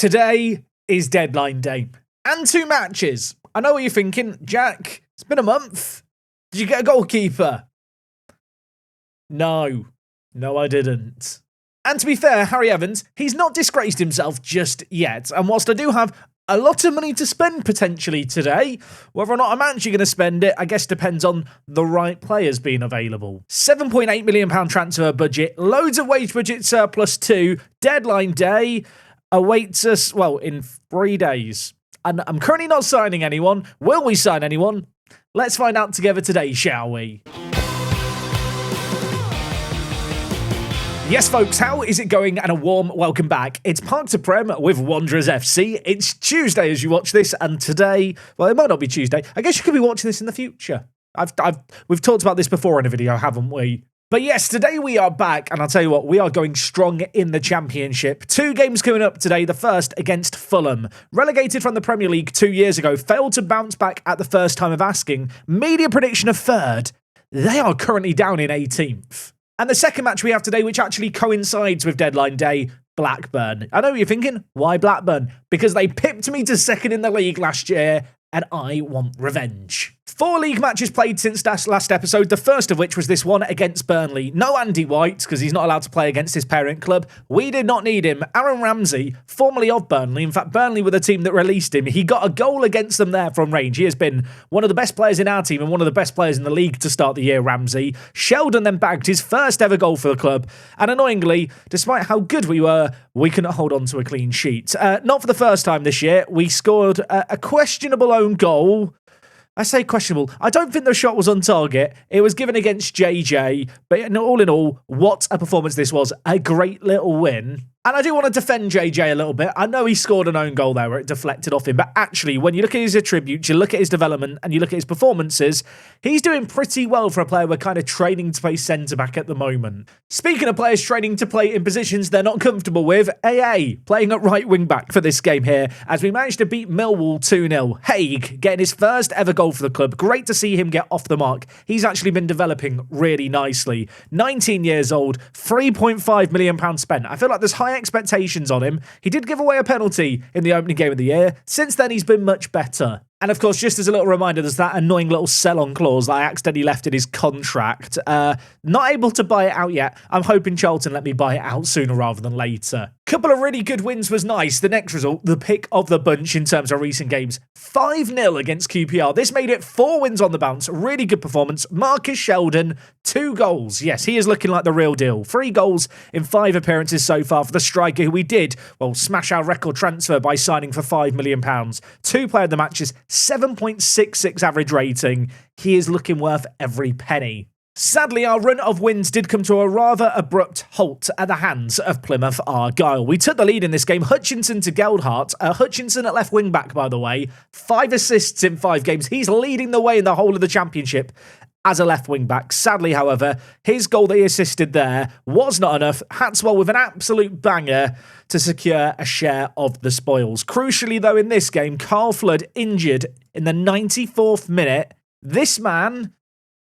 Today is deadline day. And 2 matches. I know what you're thinking. Jack, it's been a month. Did you get a goalkeeper? No, I didn't. And to be fair, Harry Evans, he's not disgraced himself just yet. And whilst I do have a lot of money to spend potentially today, whether or not I'm actually going to spend it, I guess depends on the right players being available. £7.8 million transfer budget, loads of wage budget surplus too, deadline day awaits us, well, in 3 days. And I'm currently not signing anyone. Will we sign anyone? Let's find out together today, shall we? Yes, folks, how is it going? And a warm welcome back. It's Park to Prem with Wanderers FC. It's Tuesday as you watch this, and today, well, it might not be Tuesday. I guess you could be watching this in the future. We've talked about this before in a video, haven't we? But yes, today we are back, and I'll tell you what, we are going strong in the Championship. 2 games coming up today. The first against Fulham. Relegated from the Premier League 2 years ago, failed to bounce back at the first time of asking. Media prediction of 3rd. They are currently down in 18th. And the second match we have today, which actually coincides with deadline day, Blackburn. I know what you're thinking. Why Blackburn? Because they pipped me to 2nd in the league last year, and I want revenge. 4 league matches played since that last episode, the first of which was this one against Burnley. No Andy White, because he's not allowed to play against his parent club. We did not need him. Aaron Ramsey, formerly of Burnley, in fact, Burnley were the team that released him. He got a goal against them there from range. He has been one of the best players in our team and one of the best players in the league to start the year, Ramsey. Sheldon then bagged his first ever goal for the club. And annoyingly, despite how good we were, we couldn't hold on to a clean sheet. Not for the first time this year. We scored a questionable own goal. I say questionable. I don't think the shot was on target. It was given against JJ. But all in all, what a performance this was. A great little win. And I do want to defend JJ a little bit. I know he scored an own goal there where it deflected off him. But actually, when you look at his attributes, you look at his development, and you look at his performances, he's doing pretty well for a player we're kind of training to play centre-back at the moment. Speaking of players training to play in positions they're not comfortable with, AA playing at right wing-back for this game here as we managed to beat Millwall 2-0. Haig getting his first ever goal for the club. Great to see him get off the mark. He's actually been developing really nicely. 19 years old, £3.5 million spent. I feel like there's high expectations on him. He did give away a penalty in the opening game of the year. Since then, he's been much better. And of course, just as a little reminder, there's that annoying little sell-on clause that I accidentally left in his contract. Not able to buy it out yet. I'm hoping Charlton let me buy it out sooner rather than later. Couple of really good wins was nice. The next result, the pick of the bunch in terms of recent games, 5-0 against QPR. This made it 4 wins on the bounce. Really good performance. Marcus Sheldon, 2 goals. Yes, he is looking like the real deal. 3 goals in 5 appearances so far for the striker who we did, well, smash our record transfer by signing for £5 million. 2 player of the matches, 7.66 average rating. He is looking worth every penny. Sadly, our run of wins did come to a rather abrupt halt at the hands of Plymouth Argyle. We took the lead in this game. Hutchinson to Geldhart. Hutchinson at left wing back, by the way. 5 assists in 5 games. He's leading the way in the whole of the Championship as a left wing back. Sadly, however, his goal that he assisted there was not enough. Hatswell with an absolute banger to secure a share of the spoils. Crucially, though, in this game, Carl Flood injured in the 94th minute. This man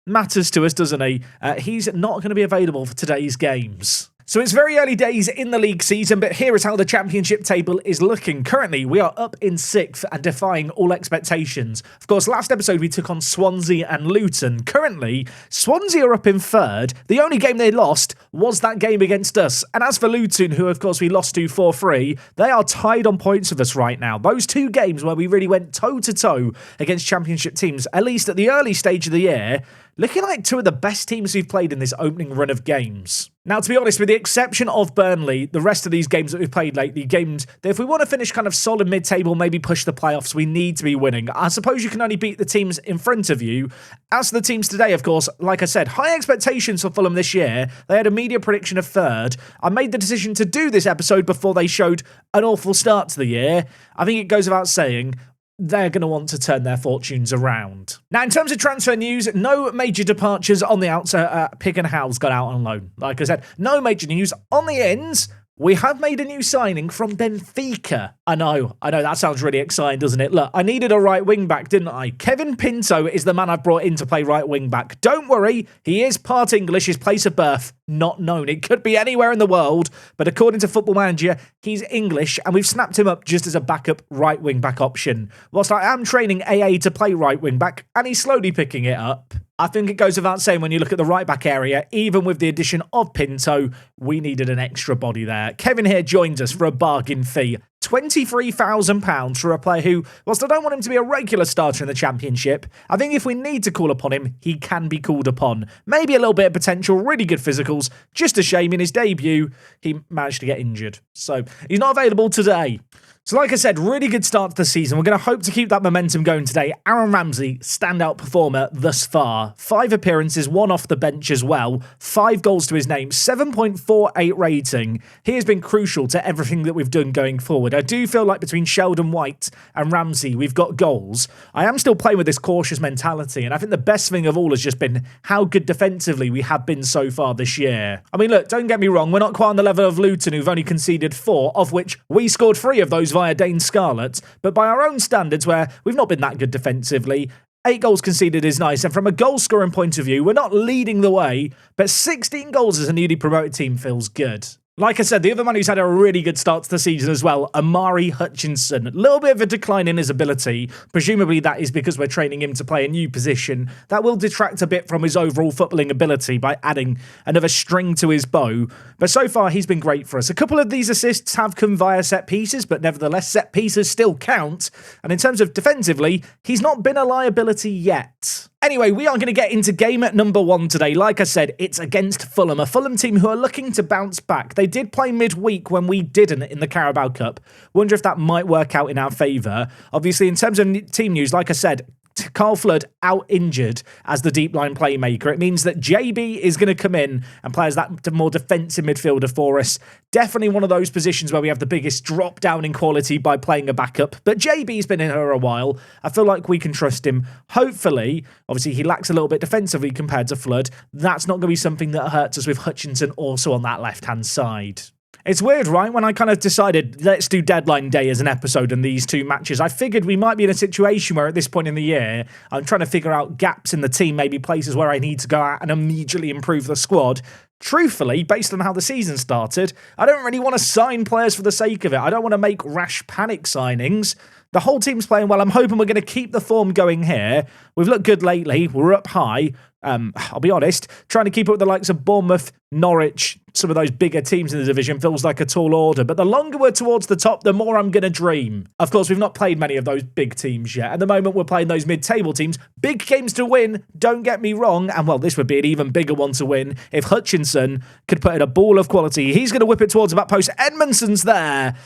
matters to us, doesn't he? He's not going to be available for today's games. So it's very early days in the league season, but here is how the Championship table is looking. Currently, we are up in 6th and defying all expectations. Of course, last episode we took on Swansea and Luton. Currently, Swansea are up in 3rd. The only game they lost was that game against us. And as for Luton, who of course we lost to 4-3, they are tied on points with us right now. Those 2 games where we really went toe-to-toe against Championship teams, at least at the early stage of the year, looking like 2 of the best teams we've played in this opening run of games. Now, to be honest, with the exception of Burnley, the rest of these games that we've played lately, games that if we want to finish kind of solid mid-table, maybe push the playoffs, we need to be winning. I suppose you can only beat the teams in front of you. As for the teams today, of course, like I said, high expectations for Fulham this year. They had a media prediction of 3rd. I made the decision to do this episode before they showed an awful start to the year. I think it goes without saying, they're going to want to turn their fortunes around. Now, in terms of transfer news, no major departures on the outs. Pig and Hal's got out on loan. Like I said, no major news. On the ins, we have made a new signing from Benfica. I know, that sounds really exciting, doesn't it? Look, I needed a right wing back, didn't I? Kevin Pinto is the man I've brought in to play right wing back. Don't worry, he is part English, his place of birth not known. It could be anywhere in the world, but according to Football Manager, he's English, and we've snapped him up just as a backup right wing-back option. Whilst I am training AA to play right wing-back, and he's slowly picking it up, I think it goes without saying when you look at the right-back area, even with the addition of Pinto, we needed an extra body there. Kevin here joins us for a bargain fee. £23,000 for a player who, whilst I don't want him to be a regular starter in the Championship, I think if we need to call upon him, he can be called upon. Maybe a little bit of potential, really good physicals. Just a shame in his debut, he managed to get injured. So he's not available today. So like I said, really good start to the season. We're going to hope to keep that momentum going today. Aaron Ramsey, standout performer thus far. 5 appearances, 1 off the bench as well. 5 goals to his name, 7.48 rating. He has been crucial to everything that we've done going forward. I do feel like between Sheldon White and Ramsey, we've got goals. I am still playing with this cautious mentality, and I think the best thing of all has just been how good defensively we have been so far this year. I mean, look, don't get me wrong, we're not quite on the level of Luton, who've only conceded 4, of which we scored 3 of those via Dane Scarlett, but by our own standards, where we've not been that good defensively, 8 goals conceded is nice, and from a goal-scoring point of view, we're not leading the way, but 16 goals as a newly promoted team feels good. Like I said, the other man who's had a really good start to the season as well, Amari Hutchinson. A little bit of a decline in his ability. Presumably that is because we're training him to play a new position. That will detract a bit from his overall footballing ability by adding another string to his bow. But so far, he's been great for us. A couple of these assists have come via set pieces, but nevertheless, set pieces still count. And in terms of defensively, he's not been a liability yet. Anyway, we are going to get into game at number 1 today. Like I said, it's against Fulham, a Fulham team who are looking to bounce back. They did play midweek when we didn't in the Carabao Cup. Wonder if that might work out in our favour. Obviously, in terms of team news, like I said, Carl Flood out injured as the deep line playmaker. It means that JB is going to come in and play as that more defensive midfielder for us. Definitely one of those positions where we have the biggest drop down in quality by playing a backup. But JB's been in here a while. I feel like we can trust him. Hopefully, obviously he lacks a little bit defensively compared to Flood. That's not going to be something that hurts us with Hutchinson also on that left-hand side. It's weird, right? When I kind of decided, let's do deadline day as an episode in these 2 matches, I figured we might be in a situation where at this point in the year, I'm trying to figure out gaps in the team, maybe places where I need to go out and immediately improve the squad. Truthfully, based on how the season started, I don't really want to sign players for the sake of it. I don't want to make rash panic signings. The whole team's playing well. I'm hoping we're going to keep the form going here. We've looked good lately. We're up high. I'll be honest, trying to keep up with the likes of Bournemouth, Norwich, some of those bigger teams in the division feels like a tall order. But the longer we're towards the top, the more I'm going to dream. Of course, we've not played many of those big teams yet. At the moment, we're playing those mid-table teams. Big games to win, don't get me wrong. And, well, this would be an even bigger one to win if Hutchinson could put in a ball of quality. He's going to whip it towards the back post. Edmondson's there.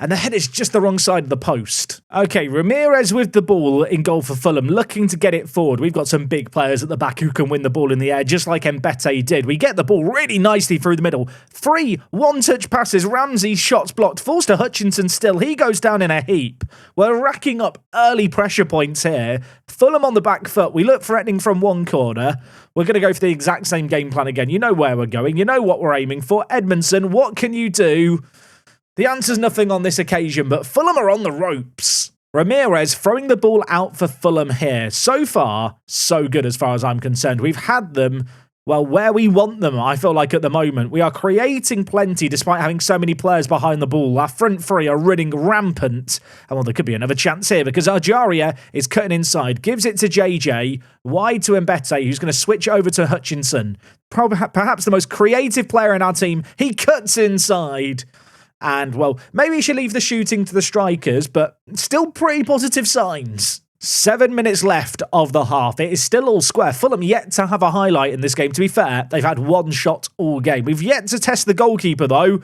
And the head is just the wrong side of the post. Okay, Ramirez with the ball in goal for Fulham, looking to get it forward. We've got some big players at the back who can win the ball in the air, just like Mbete did. We get the ball really nicely through the middle. 3 one-touch passes. Ramsey's shots blocked. Falls to Hutchinson still. He goes down in a heap. We're racking up early pressure points here. Fulham on the back foot. We look threatening from one corner. We're going to go for the exact same game plan again. You know where we're going. You know what we're aiming for. Edmondson, what can you do? The answer's nothing on this occasion, but Fulham are on the ropes. Ramirez throwing the ball out for Fulham here. So far, so good as far as I'm concerned. We've had them, well, where we want them, I feel like at the moment. We are creating plenty despite having so many players behind the ball. Our front 3 are running rampant. And, well, there could be another chance here because Ajaria is cutting inside. Gives it to JJ. Wide to Mbete, who's going to switch over to Hutchinson. Perhaps the most creative player in our team. He cuts inside. And, well, maybe you should leave the shooting to the strikers, but still pretty positive signs. 7 minutes left of the half. It is still all square. Fulham yet to have a highlight in this game. To be fair, they've had 1 shot all game. We've yet to test the goalkeeper, though.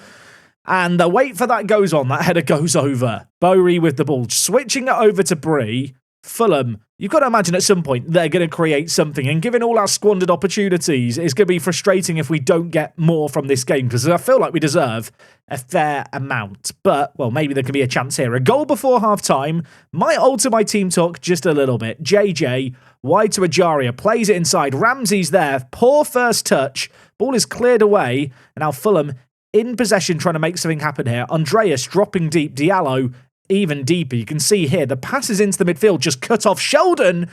And the wait for that goes on. That header goes over. Bowery with the ball. Switching it over to Bree. Fulham, you've got to imagine at some point they're going to create something. And given all our squandered opportunities, it's going to be frustrating if we don't get more from this game. Because I feel like we deserve a fair amount. But, well, maybe there can be a chance here. A goal before half-time might alter my team talk just a little bit. JJ, wide to Ajaria, plays it inside. Ramsey's there. Poor first touch. Ball is cleared away. And now Fulham in possession trying to make something happen here. Andreas dropping deep. Diallo even deeper. You can see here the passes into the midfield just cut off. Sheldon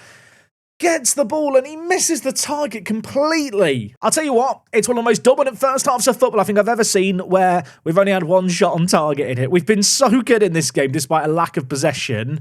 gets the ball and he misses the target completely. I'll tell you what, it's one of the most dominant first halves of football I think I've ever seen, where we've only had one shot on target in it. We've been so good in this game despite a lack of possession,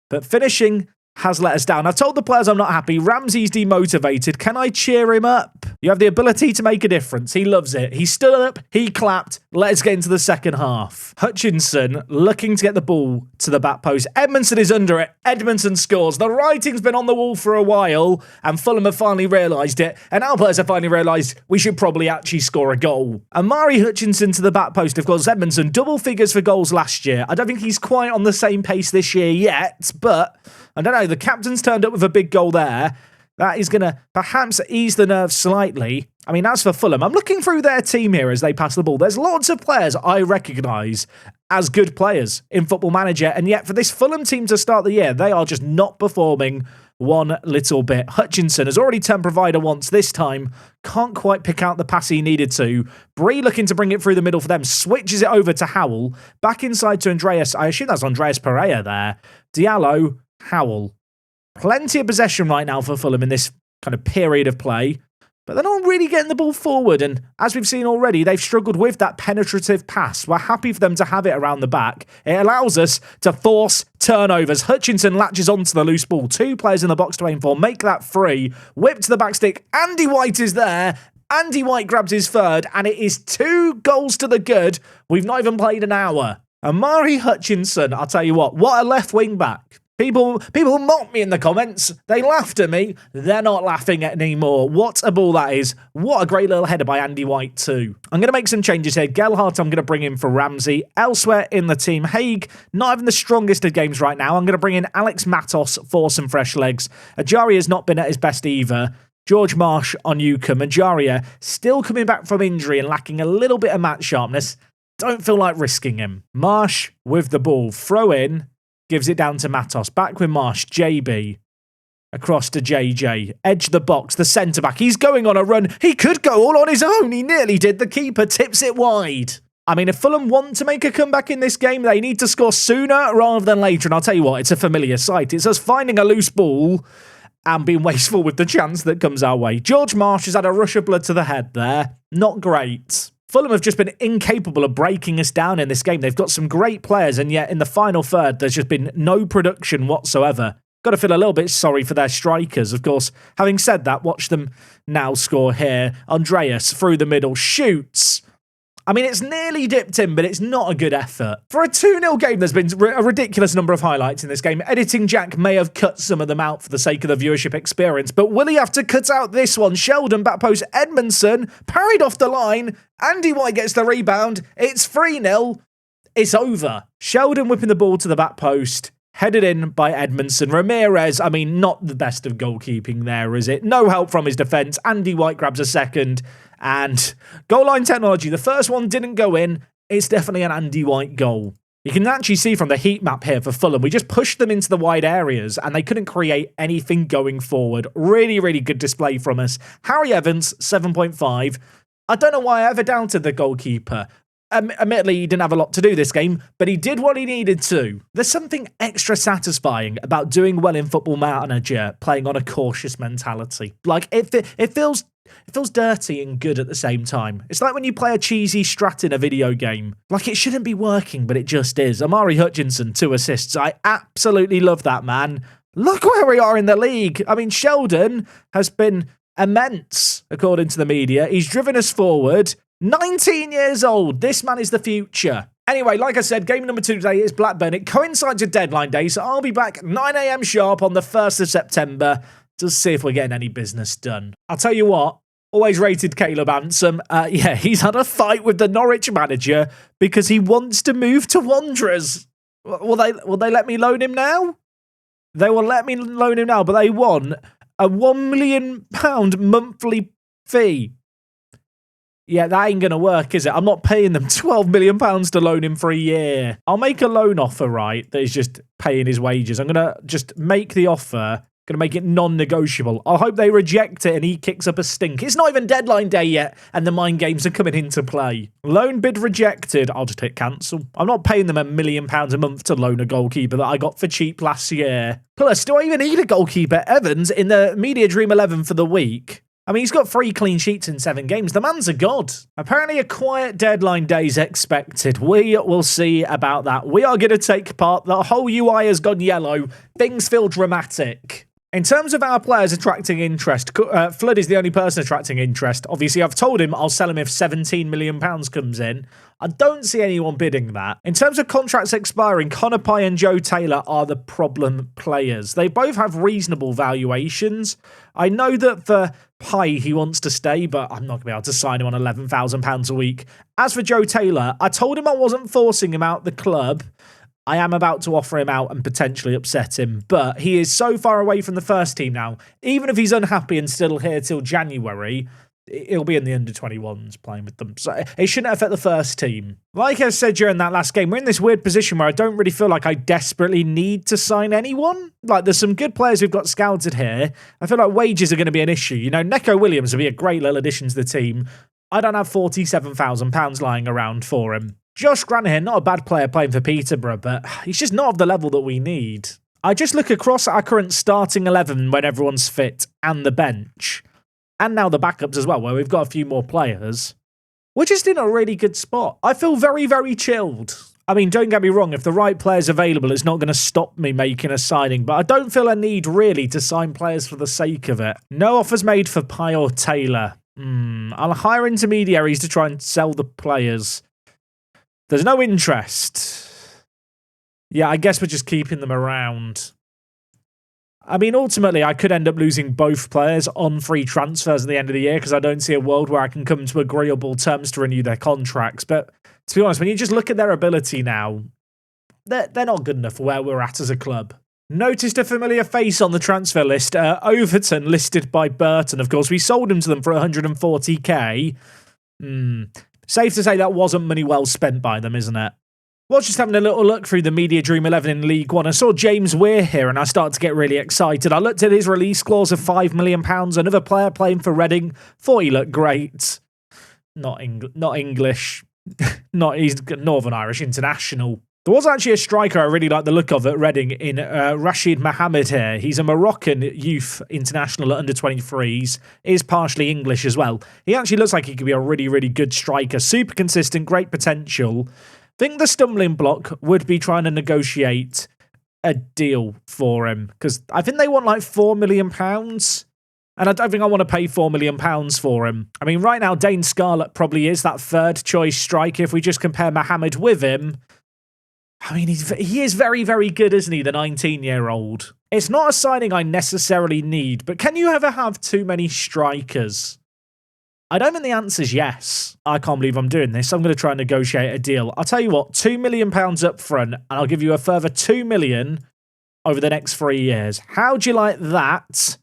but finishing has let us down. I've told the players I'm not happy. Ramsey's demotivated. Can I cheer him up? You have the ability to make a difference. He loves it. He stood up, he clapped. Let's get into the second half. Hutchinson looking to get the ball to the back post. Edmondson is under it. Edmondson scores. The writing's been on the wall for a while, and Fulham have finally realised it. And our players have finally realised we should probably actually score a goal. Amari Hutchinson to the back post. Of course, Edmondson, double figures for goals last year. I don't think he's quite on the same pace this year yet, but I don't know. The captain's turned up with a big goal there. That is going to perhaps ease the nerves slightly. I mean, as for Fulham, I'm looking through their team here as they pass the ball. There's lots of players I recognise as good players in Football Manager, and yet for this Fulham team to start the year, they are just not performing one little bit. Hutchinson has already turned provider once. This time, can't quite pick out the pass he needed to. Bree looking to bring it through the middle for them. Switches it over to Howell. Back inside to Andreas. I assume that's Andreas Pereira there. Diallo, Howell. Plenty of possession right now for Fulham in this kind of period of play, but they're not really getting the ball forward, and as we've seen already, they've struggled with that penetrative pass. We're happy for them to have it around the back. It allows us to force turnovers. Hutchinson latches onto the loose ball. 2 players in the box to aim for. Make that 3. Whip to the back stick. Andy White is there. Andy White grabs his third, and it is 2 goals to the good. We've not even played an hour. Amari Hutchinson, I'll tell you what a left wing back. People mocked me in the comments. They laughed at me. They're not laughing at anymore. What a ball that is. What a great little header by Andy White too. I'm going to make some changes here. Gelhardt, I'm going to bring in for Ramsey. Elsewhere in the team, Haig, not having the strongest of games right now. I'm going to bring in Alex Matos for some fresh legs. Ajari has not been at his best either. George Marsh on Newcombe. Ajaria still coming back from injury and lacking a little bit of match sharpness. Don't feel like risking him. Marsh with the ball. Throw in. Gives it down to Matos. Back with Marsh. JB. Across to JJ. Edge the box. The centre-back. He's going on a run. He could go all on his own. He nearly did. The keeper tips it wide. I mean, if Fulham want to make a comeback in this game, they need to score sooner rather than later. And I'll tell you what, it's a familiar sight. It's us finding a loose ball and being wasteful with the chance that comes our way. George Marsh has had a rush of blood to the head there. Not great. Fulham have just been incapable of breaking us down in this game. They've got some great players, and yet in the final third, there's just been no production whatsoever. Got to feel a little bit sorry for their strikers. Of course, having said that, watch them now score here. Andreas through the middle, shoots. I mean, it's nearly dipped in, but it's not a good effort. For a 2-0 game, there's been a ridiculous number of highlights in this game. Editing Jack may have cut some of them out for the sake of the viewership experience, but will he have to cut out this one? Sheldon, back post, Edmondson, parried off the line. Andy White gets the rebound. It's 3-0. It's over. Sheldon whipping the ball to the back post. Headed in by Edmondson. Ramirez, I mean, not the best of goalkeeping there, is it? No help from his defence. Andy White grabs a second. And goal line technology, the first one didn't go in. It's definitely an Andy White goal. You can actually see from the heat map here for Fulham, we just pushed them into the wide areas and they couldn't create anything going forward. Really, really good display from us. Harry Evans, 7.5. I don't know why I ever doubted the goalkeeper. Admittedly, he didn't have a lot to do this game, but he did what he needed to. There's something extra satisfying about doing well in Football Manager, playing on a cautious mentality. Like, it feels dirty and good at the same time. It's like when you play a cheesy strat in a video game. Like, it shouldn't be working, but it just is. Amari Hutchinson, 2 assists. I absolutely love that, man. Look where we are in the league. I mean, Sheldon has been immense, according to the media. He's driven us forward. 19 years old. This man is the future. Anyway, like I said, game number 2 today is Blackburn. It coincides with deadline day, so I'll be back 9 a.m. sharp on the 1st of September to see if we're getting any business done. I'll tell you what, always rated Caleb Handsome. Yeah, he's had a fight with the Norwich manager because he wants to move to Wanderers. Will they let me loan him now? They will let me loan him now, but they want a £1 million monthly fee. Yeah, that ain't going to work, is it? I'm not paying them £12 million to loan him for a year. I'll make a loan offer, right, that is just paying his wages. I'm going to just make the offer, Going to make it non-negotiable. I hope they reject it and he kicks up a stink. It's not even deadline day yet, and the mind games are coming into play. Loan bid rejected. I'll just hit cancel. I'm not paying them £1 million a month to loan a goalkeeper that I got for cheap last year. Plus, do I even need a goalkeeper? Addons in the Media Dream 11 for the week. I mean, he's got 3 clean sheets in 7 games. The man's a god. Apparently, a quiet deadline day is expected. We will see about that. We are going to take part. The whole UI has gone yellow. Things feel dramatic. In terms of our players attracting interest, Flood is the only person attracting interest. Obviously, I've told him I'll sell him if £17 million comes in. I don't see anyone bidding that. In terms of contracts expiring, Connor Pye and Joe Taylor are the problem players. They both have reasonable valuations. I know that for Pye, he wants to stay, but I'm not going to be able to sign him on £11,000 a week. As for Joe Taylor, I told him I wasn't forcing him out the club. I am about to offer him out and potentially upset him, but he is so far away from the first team now. Even if he's unhappy and still here till January, he'll be in the under-21s playing with them. So it shouldn't affect the first team. Like I said during that last game, we're in this weird position where I don't really feel like I desperately need to sign anyone. Like, there's some good players who've got scouted here. I feel like wages are going to be an issue. You know, Neco Williams would be a great little addition to the team. I don't have £47,000 lying around for him. Josh Granahan, not a bad player playing for Peterborough, but he's just not of the level that we need. I just look across at our current starting 11 when everyone's fit and the bench, and now the backups as well, where we've got a few more players. We're just in a really good spot. I feel very, very chilled. I mean, don't get me wrong, if the right player's available, it's not going to stop me making a signing, but I don't feel a need really to sign players for the sake of it. No offers made for Pye or Taylor. I'll hire intermediaries to try and sell the players. There's no interest. Yeah, I guess we're just keeping them around. I mean, ultimately, I could end up losing both players on free transfers at the end of the year because I don't see a world where I can come to agreeable terms to renew their contracts. But to be honest, when you just look at their ability now, they're not good enough for where we're at as a club. Noticed a familiar face on the transfer list. Overton, listed by Burton. Of course, we sold him to them for 140k. Safe to say that wasn't money well spent by them, isn't it? Was just having a little look through the Media Dream 11 in League One. I saw James Weir here and I started to get really excited. I looked at his release clause of £5 million. Another player playing for Reading. Thought he looked great. Not English. He's Northern Irish international. There was actually a striker I really like the look of at Reading in Rashid Mohammed here. He's a Moroccan youth international at under-23s. Is partially English as well. He actually looks like he could be a really, really good striker. Super consistent, great potential. I think the stumbling block would be trying to negotiate a deal for him. Because I think they want like £4 million. And I don't think I want to pay £4 million for him. I mean, right now, Dane Scarlett probably is that third choice striker. If we just compare Mohammed with him, I mean, he is very, very good, isn't he, the 19-year-old? It's not a signing I necessarily need, but can you ever have too many strikers? I don't think the answer's yes. I can't believe I'm doing this. I'm going to try and negotiate a deal. I'll tell you what, £2 million up front, and I'll give you a further £2 million over the next 3 years. How do you like that?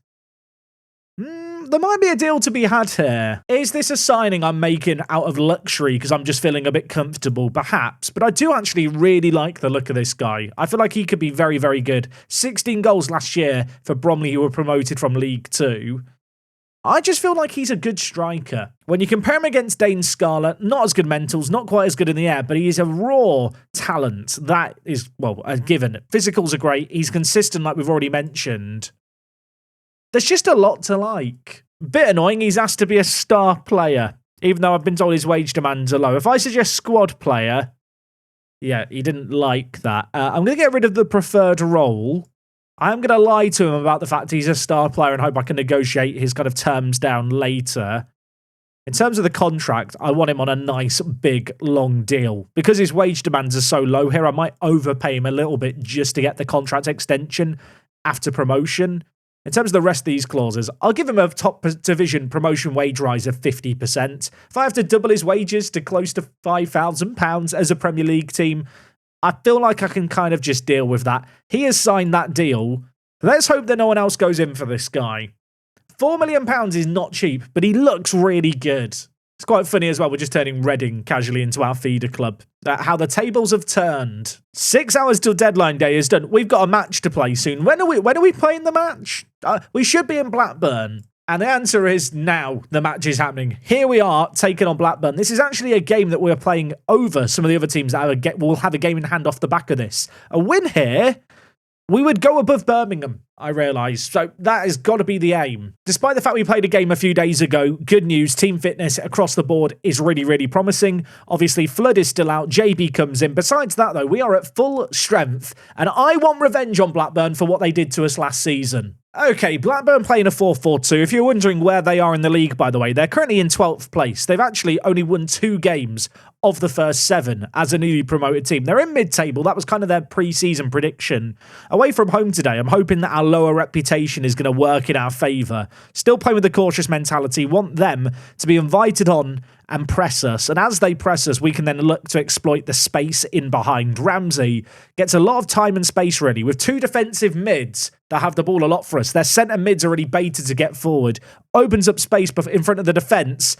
There might be a deal to be had here. Is this a signing I'm making out of luxury because I'm just feeling a bit comfortable? Perhaps. But I do actually really like the look of this guy. I feel like he could be very, very good. 16 goals last year for Bromley, who were promoted from League 2. I just feel like he's a good striker. When you compare him against Dane Scarlett, not as good mentals, not quite as good in the air, but he is a raw talent. That is, well, a given. Physicals are great. He's consistent, like we've already mentioned. There's just a lot to like. Bit annoying, he's asked to be a star player, even though I've been told his wage demands are low. If I suggest squad player, yeah, he didn't like that. I'm going to get rid of the preferred role. I'm going to lie to him about the fact he's a star player and hope I can negotiate his kind of terms down later. In terms of the contract, I want him on a nice, big, long deal. Because his wage demands are so low here, I might overpay him a little bit just to get the contract extension after promotion. In terms of the rest of these clauses, I'll give him a top division promotion wage rise of 50%. If I have to double his wages to close to £5,000 as a Premier League team, I feel like I can kind of just deal with that. He has signed that deal. Let's hope that no one else goes in for this guy. £4 million is not cheap, but he looks really good. It's quite funny as well. We're just turning Reading casually into our feeder club. How the tables have turned. 6 hours till deadline day is done. We've got a match to play soon. When are we playing the match? We should be in Blackburn. And the answer is now the match is happening. Here we are taking on Blackburn. This is actually a game that we're playing over some of the other teams that will have a game in hand off the back of this. A win here, we would go above Birmingham, I realise. So that has got to be the aim. Despite the fact we played a game a few days ago, good news, team fitness across the board is really, really promising. Obviously, Flood is still out. JB comes in. Besides that, though, we are at full strength. And I want revenge on Blackburn for what they did to us last season. Okay, Blackburn playing a 4-4-2. If you're wondering where they are in the league, by the way, they're currently in 12th place. They've actually only won 2 games of the first 7 as a newly promoted team. They're in mid-table. That was kind of their pre-season prediction. Away from home today, I'm hoping that our lower reputation is going to work in our favour. Still playing with the cautious mentality. Want them to be invited on and press us. And as they press us, we can then look to exploit the space in behind. Ramsey gets a lot of time and space ready with 2 defensive mids that have the ball a lot for us. Their centre mids already baited to get forward. Opens up space in front of the defence.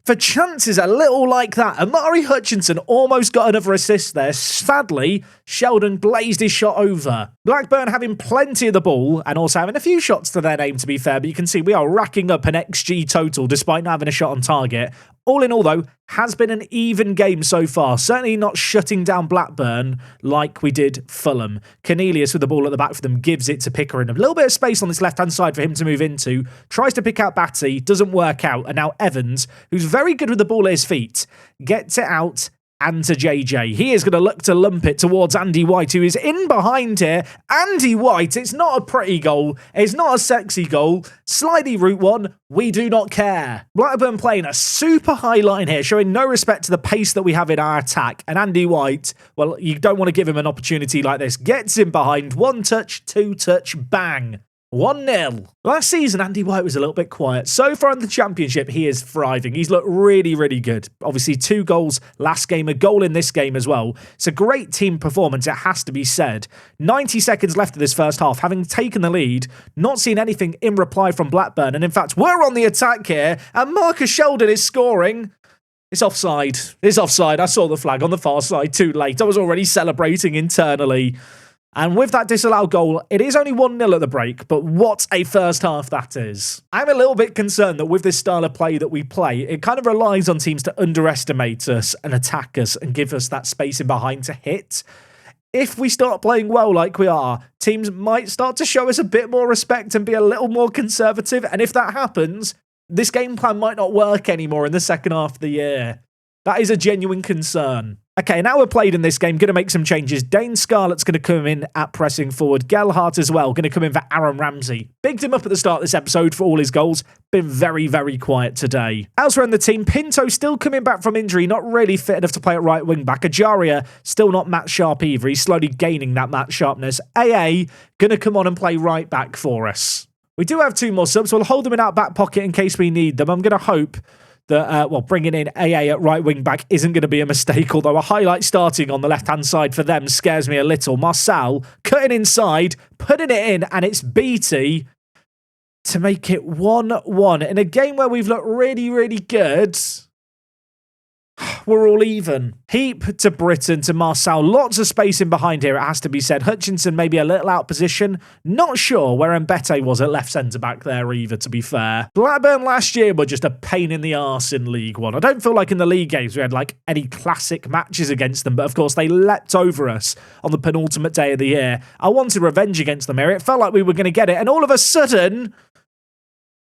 For chances a little like that, Amari Hutchinson almost got another assist there. Sadly, Sheldon glazed his shot over. Blackburn having plenty of the ball and also having a few shots to their name, to be fair, but you can see we are racking up an XG total despite not having a shot on target. All in all, though, has been an even game so far. Certainly not shutting down Blackburn like we did Fulham. Cornelius with the ball at the back for them gives it to Pickering. A little bit of space on this left-hand side for him to move into. Tries to pick out Batty. Doesn't work out. And now Evans, who's very good with the ball at his feet, gets it out and to JJ. He is going to look to lump it towards Andy White, who is in behind here. Andy White, it's not a pretty goal. It's not a sexy goal. Slightly route one. We do not care. Blackburn playing a super high line here, showing no respect to the pace that we have in our attack. And Andy White, well, you don't want to give him an opportunity like this. Gets in behind. 1 touch, 2 touch, bang. 1-0. Last season, Andy White was a little bit quiet. So far in the Championship, he is thriving. He's looked really, really good. Obviously, 2 goals last game, a goal in this game as well. It's a great team performance, it has to be said. 90 seconds left of this first half, having taken the lead, not seen anything in reply from Blackburn. And in fact, we're on the attack here, and Marcus Sheldon is scoring. It's offside. It's offside. I saw the flag on the far side too late. I was already celebrating internally. And with that disallowed goal, it is only 1-0 at the break, but what a first half that is. I'm a little bit concerned that with this style of play that we play, it kind of relies on teams to underestimate us and attack us and give us that space in behind to hit. If we start playing well like we are, teams might start to show us a bit more respect and be a little more conservative. And if that happens, this game plan might not work anymore in the second half of the year. That is a genuine concern. Okay, now we're played in this game, going to make some changes. Dane Scarlett's going to come in at pressing forward. Gelhardt as well, going to come in for Aaron Ramsey. Bigged him up at the start of this episode for all his goals. Been very, very quiet today. Elsewhere in the team, Pinto still coming back from injury, not really fit enough to play at right wing back. Ajaria still not match sharp either. He's slowly gaining that match sharpness. AA going to come on and play right back for us. We do have 2 more subs. We'll hold them in our back pocket in case we need them. I'm going to hope that, bringing in AA at right wing back isn't going to be a mistake, although a highlight starting on the left-hand side for them scares me a little. Marcel cutting inside, putting it in, and it's Beatty to make it 1-1. In a game where we've looked really, really good, we're all even. Heap to Britton to Marcel. Lots of space in behind here, it has to be said. Hutchinson maybe a little out position. Not sure where Mbete was at left centre-back there either, to be fair. Blackburn last year were just a pain in the arse in League One. I don't feel like in the league games we had like any classic matches against them, but of course they leapt over us on the penultimate day of the year. I wanted revenge against them here. It felt like we were going to get it, and all of a sudden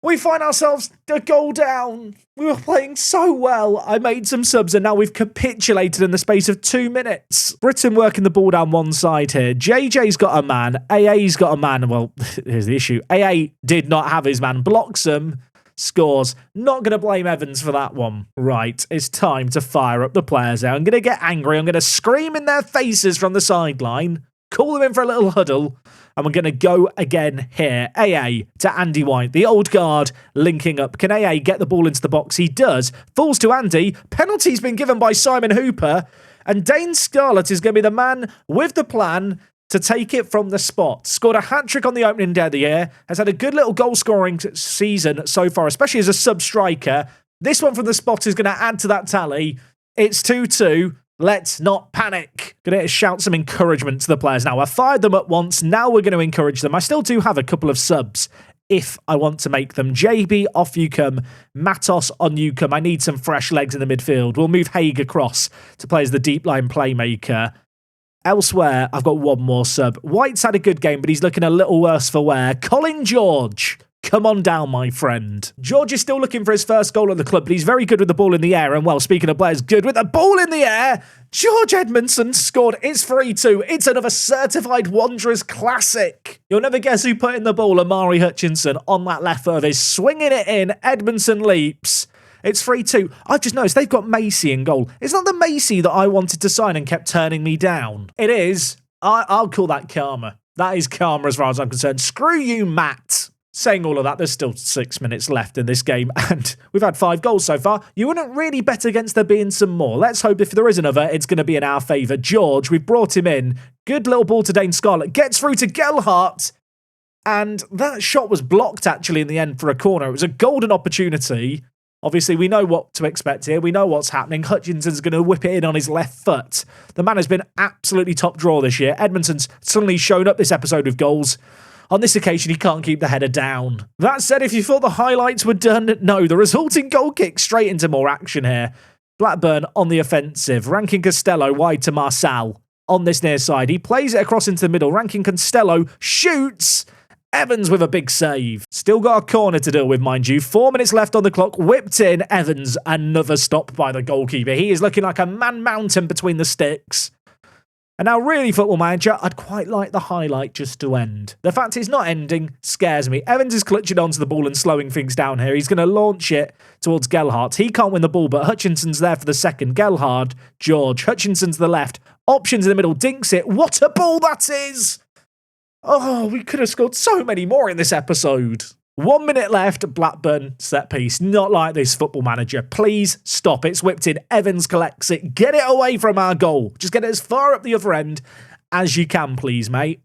we find ourselves a goal down. We were playing so well. I made some subs and now we've capitulated in the space of 2 minutes. Britain working the ball down one side here. JJ's got a man. AA's got a man. Well, here's the issue. AA did not have his man. Blocks him. Scores. Not going to blame Evans for that one. Right, it's time to fire up the players now. I'm going to get angry. I'm going to scream in their faces from the sideline. Call them in for a little huddle. And we're going to go again here. AA to Andy White. The old guard linking up. Can AA get the ball into the box? He does. Falls to Andy. Penalty's been given by Simon Hooper. And Dane Scarlett is going to be the man with the plan to take it from the spot. Scored a hat-trick on the opening day of the year. Has had a good little goal-scoring season so far, especially as a sub-striker. This one from the spot is going to add to that tally. It's 2-2. Let's not panic. Going to shout some encouragement to the players now. I fired them at once. Now we're going to encourage them. I still do have a couple of subs if I want to make them. JB, off you come. Matos, on you come. I need some fresh legs in the midfield. We'll move Haig across to play as the deep line playmaker. Elsewhere, I've got one more sub. White's had a good game, but he's looking a little worse for wear. Colin George, come on down, my friend. George is still looking for his first goal at the club, but he's very good with the ball in the air. And well, speaking of players good with the ball in the air, George Edmondson scored. It's 3-2. It's another certified Wanderers classic. You'll never guess who put in the ball. Amari Hutchinson on that left foot of his, swinging it in. Edmondson leaps. It's 3-2. I've just noticed they've got Macy in goal. It's not the Macy that I wanted to sign and kept turning me down. It is. I'll call that karma. That is karma as far as I'm concerned. Screw you, Matt. Saying all of that, there's still 6 minutes left in this game, and we've had 5 goals so far. You wouldn't really bet against there being some more. Let's hope if there is another, it's going to be in our favour. George, we've brought him in. Good little ball to Dane Scarlett. Gets through to Gelhardt. And that shot was blocked, actually, in the end for a corner. It was a golden opportunity. Obviously, we know what to expect here. We know what's happening. Hutchinson's going to whip it in on his left foot. The man has been absolutely top draw this year. Edmonton's suddenly shown up this episode with goals. On this occasion, he can't keep the header down. That said, if you thought the highlights were done, no, the resulting goal kick straight into more action here. Blackburn on the offensive. Rankin Costello wide to Marçal on this near side. He plays it across into the middle. Rankin Costello shoots. Evans with a big save. Still got a corner to deal with, mind you. 4 minutes left on the clock. Whipped in. Evans, another stop by the goalkeeper. He is looking like a man mountain between the sticks. And now, really, Football Manager, I'd quite like the highlight just to end. The fact it's not ending scares me. Evans is clutching onto the ball and slowing things down here. He's going to launch it towards Gelhardt. He can't win the ball, but Hutchinson's there for the second. Gelhardt, George. Hutchinson's the left. Options in the middle. Dinks it. What a ball that is! Oh, we could have scored so many more in this episode. 1 minute left, Blackburn set piece. Not like this, Football Manager. Please stop. It's whipped in. Evans collects it. Get it away from our goal. Just get it as far up the other end as you can, please, mate.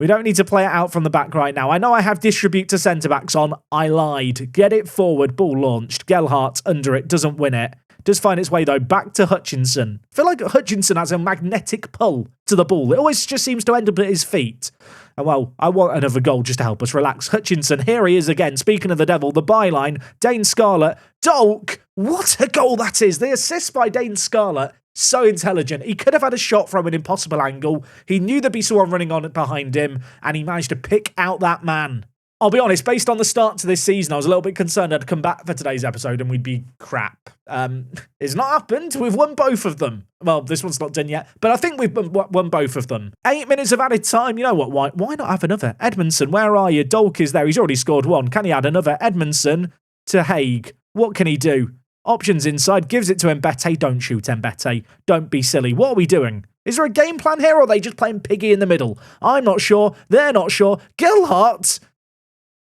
We don't need to play it out from the back right now. I know I have distribute to centre-backs on. I lied. Get it forward. Ball launched. Gelhardt under it. Doesn't win it. Does find its way, though, back to Hutchinson. I feel like Hutchinson has a magnetic pull to the ball. It always just seems to end up at his feet. And, well, I want another goal just to help us relax. Hutchinson, here he is again. Speaking of the devil, the byline, Dane Scarlett. Dolk, what a goal that is. The assist by Dane Scarlett, so intelligent. He could have had a shot from an impossible angle. He knew there'd be someone running on it behind him, and he managed to pick out that man. I'll be honest, based on the start to this season, I was a little bit concerned I'd come back for today's episode and we'd be crap. It's not happened. We've won both of them. Well, this one's not done yet, but I think we've won both of them. 8 minutes of added time. You know what? Why not have another? Edmondson, where are you? Dolk is there. He's already scored one. Can he add another? Edmondson to Haig. What can he do? Options inside. Gives it to Mbete. Don't shoot, Mbete. Don't be silly. What are we doing? Is there a game plan here, or are they just playing piggy in the middle? I'm not sure. They're not sure. Gelhardt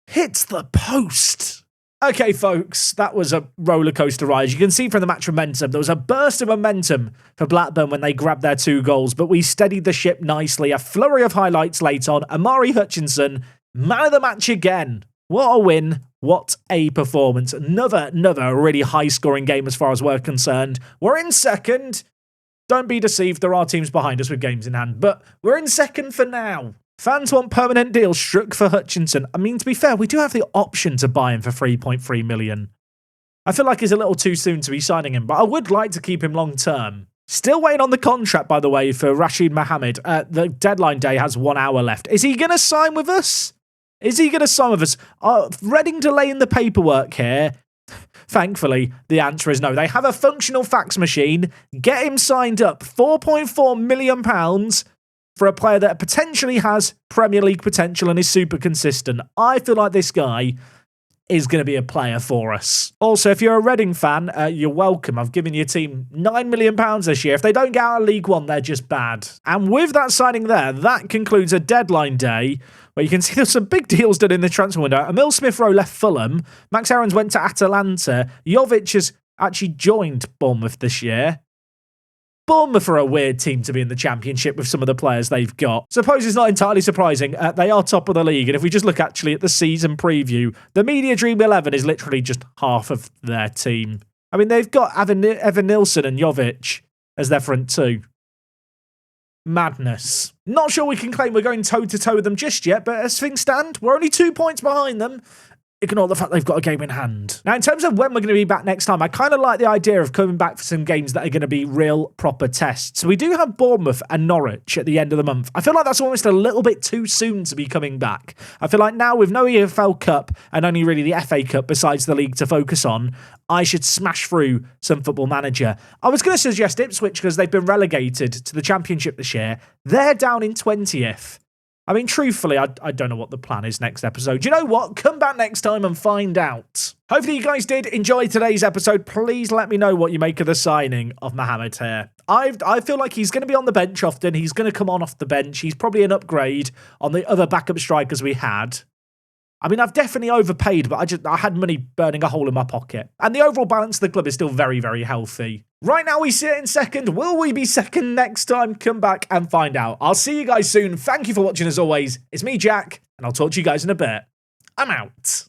hits the post. Okay, folks, that was a roller coaster ride. You can see from the match momentum, there was a burst of momentum for Blackburn when they grabbed their 2 goals, but we steadied the ship nicely. A flurry of highlights late on. Amari Hutchinson, man of the match again. What a win. What a performance. Another really high-scoring game as far as we're concerned. We're in second. Don't be deceived, there are teams behind us with games in hand, but we're in second for now. Fans want permanent deals struck for Hutchinson. I mean, to be fair, we do have the option to buy him for 3.3 million. I feel like it's a little too soon to be signing him, but I would like to keep him long term. Still waiting on the contract, by the way, for Rashid Mohammed. The deadline day has 1 hour left. Is he going to sign with us? Is he going to sign with us? Reading delaying the paperwork here. Thankfully, the answer is no. They have a functional fax machine. Get him signed up. £4.4 million for a player that potentially has Premier League potential and is super consistent. I feel like this guy is going to be a player for us. Also, if you're a Reading fan, you're welcome. I've given your team £9 million this year. If they don't get out of League One, they're just bad. And with that signing there, that concludes a deadline day where you can see there's some big deals done in the transfer window. Emil Smith-Rowe left Fulham. Max Aarons went to Atalanta. Jovic has actually joined Bournemouth this year. Bournemouth are a weird team to be in the Championship with some of the players they've got. Suppose it's not entirely surprising. They are top of the league, and if we just look actually at the season preview, the Media Dream 11 is literally just half of their team. I mean, they've got Evan Nilsson and Jovic as their front two. Madness. Not sure we can claim we're going toe-to-toe with them just yet, but as things stand, we're only 2 points behind them. Ignore the fact they've got a game in hand. Now, in terms of when we're going to be back next time, I kind of like the idea of coming back for some games that are going to be real, proper tests. So we do have Bournemouth and Norwich at the end of the month. I feel like that's almost a little bit too soon to be coming back. I feel like now with no EFL Cup and only really the FA Cup besides the league to focus on, I should smash through some Football Manager. I was going to suggest Ipswich because they've been relegated to the Championship this year. They're down in 20th. I mean, truthfully, I don't know what the plan is next episode. You know what? Come back next time and find out. Hopefully you guys did enjoy today's episode. Please let me know what you make of the signing of Mohamed here. I feel like he's going to be on the bench often. He's going to come on off the bench. He's probably an upgrade on the other backup strikers we had. I mean, I've definitely overpaid, but I had money burning a hole in my pocket. And the overall balance of the club is still very, very healthy. Right now we sit in second. Will we be second next time? Come back and find out. I'll see you guys soon. Thank you for watching as always. It's me, Jack, and I'll talk to you guys in a bit. I'm out.